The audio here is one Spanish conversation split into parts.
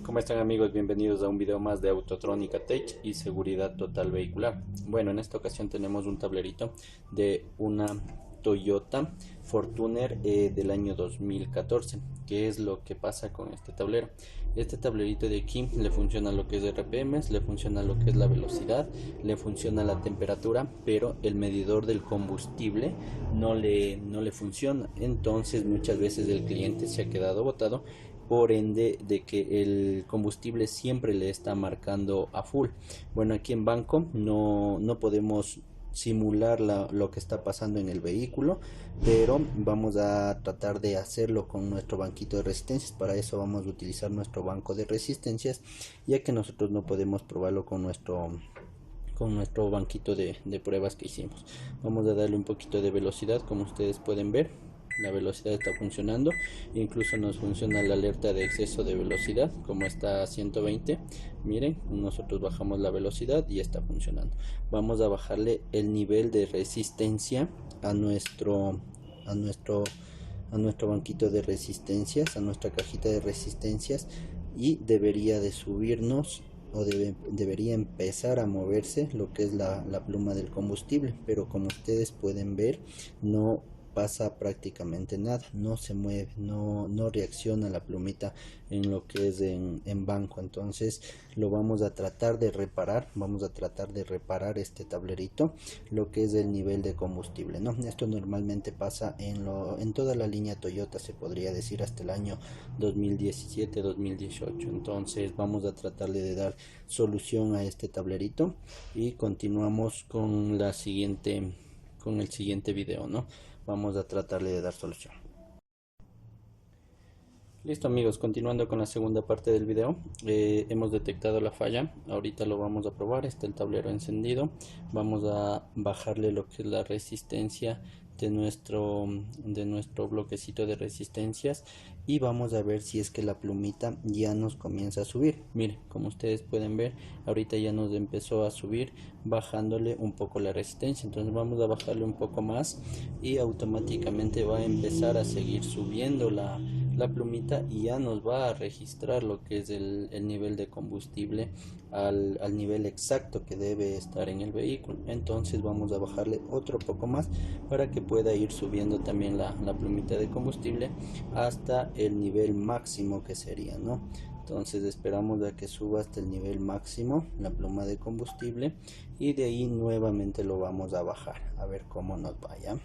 ¿Cómo están amigos? Bienvenidos a un video más de Autotrónica Tech y seguridad total vehicular. Bueno, en esta ocasión tenemos un tablerito de una Toyota Fortuner del año 2014. ¿Qué es lo que pasa con este tablero? Este tablerito de aquí le funciona lo que es RPMs, le funciona lo que es la velocidad, le funciona la temperatura, pero el medidor del combustible no le funciona. Entonces muchas veces el cliente se ha quedado botado, por ende de que el combustible siempre le está marcando a full. Bueno, aquí en Banco no podemos simular lo que está pasando en el vehículo, pero vamos a tratar de hacerlo con nuestro banquito de resistencias. Para eso vamos a utilizar nuestro banco de resistencias, ya que nosotros no podemos probarlo con nuestro banquito de pruebas que hicimos. Vamos a darle un poquito de velocidad. Como ustedes pueden ver, la velocidad está funcionando, incluso nos funciona la alerta de exceso de velocidad, como está a 120. Miren, nosotros bajamos la velocidad y está funcionando. Vamos a bajarle el nivel de resistencia a nuestro banquito de resistencias, a nuestra cajita de resistencias, y debería de subirnos o debería empezar a moverse lo que es la pluma del combustible, pero como ustedes pueden ver, no pasa prácticamente nada, no se mueve, no reacciona la plumita en lo que es en banco. Entonces lo vamos a tratar de reparar, este tablerito, lo que es el nivel de combustible, ¿no? Esto normalmente pasa en toda la línea Toyota, se podría decir, hasta el año 2017-2018. Entonces vamos a tratarle de dar solución a este tablerito y continuamos con el siguiente video, ¿no? Vamos a tratarle de dar solución. Listo amigos, continuando con la segunda parte del video. Hemos detectado la falla, ahorita lo vamos a probar. Está el tablero encendido, vamos a bajarle lo que es la resistencia de nuestro bloquecito de resistencias, y vamos a ver si es que la plumita ya nos comienza a subir. Miren, como ustedes pueden ver, ahorita ya nos empezó a subir, bajándole un poco la resistencia. Entonces vamos a bajarle un poco más y automáticamente va a empezar a seguir subiendo la plumita, y ya nos va a registrar lo que es el nivel de combustible al nivel exacto que debe estar en el vehículo. Entonces vamos a bajarle otro poco más para que pueda ir subiendo también la plumita de combustible hasta el nivel máximo que sería, ¿no? Entonces esperamos a que suba hasta el nivel máximo la pluma de combustible, y de ahí nuevamente lo vamos a bajar a ver cómo nos vaya.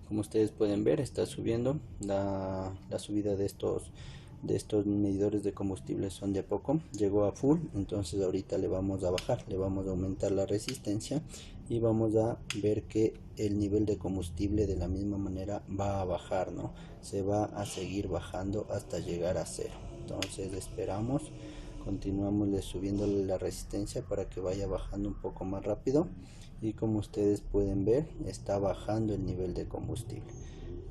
Como ustedes pueden ver, está subiendo. La subida de estos medidores de combustible son de a poco. Llegó a full, entonces ahorita le vamos a bajar, le vamos a aumentar la resistencia, y vamos a ver que el nivel de combustible de la misma manera va a bajar, ¿no? Se va a seguir bajando hasta llegar a cero. Entonces esperamos, continuamos subiéndole la resistencia para que vaya bajando un poco más rápido, y como ustedes pueden ver, está bajando el nivel de combustible.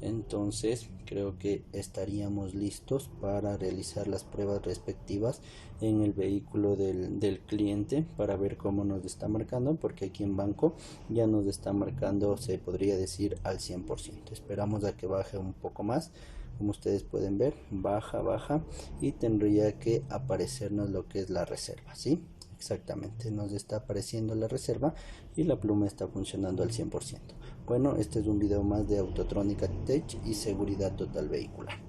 Entonces creo que estaríamos listos para realizar las pruebas respectivas en el vehículo del cliente, para ver cómo nos está marcando, porque aquí en Banco ya nos está marcando, se podría decir, al 100%. Esperamos a que baje un poco más. Como ustedes pueden ver, baja, y tendría que aparecernos lo que es la reserva, ¿sí? Exactamente, nos está apareciendo la reserva y la pluma está funcionando al 100%. Bueno, este es un video más de Autotrónica Tech y seguridad total vehicular.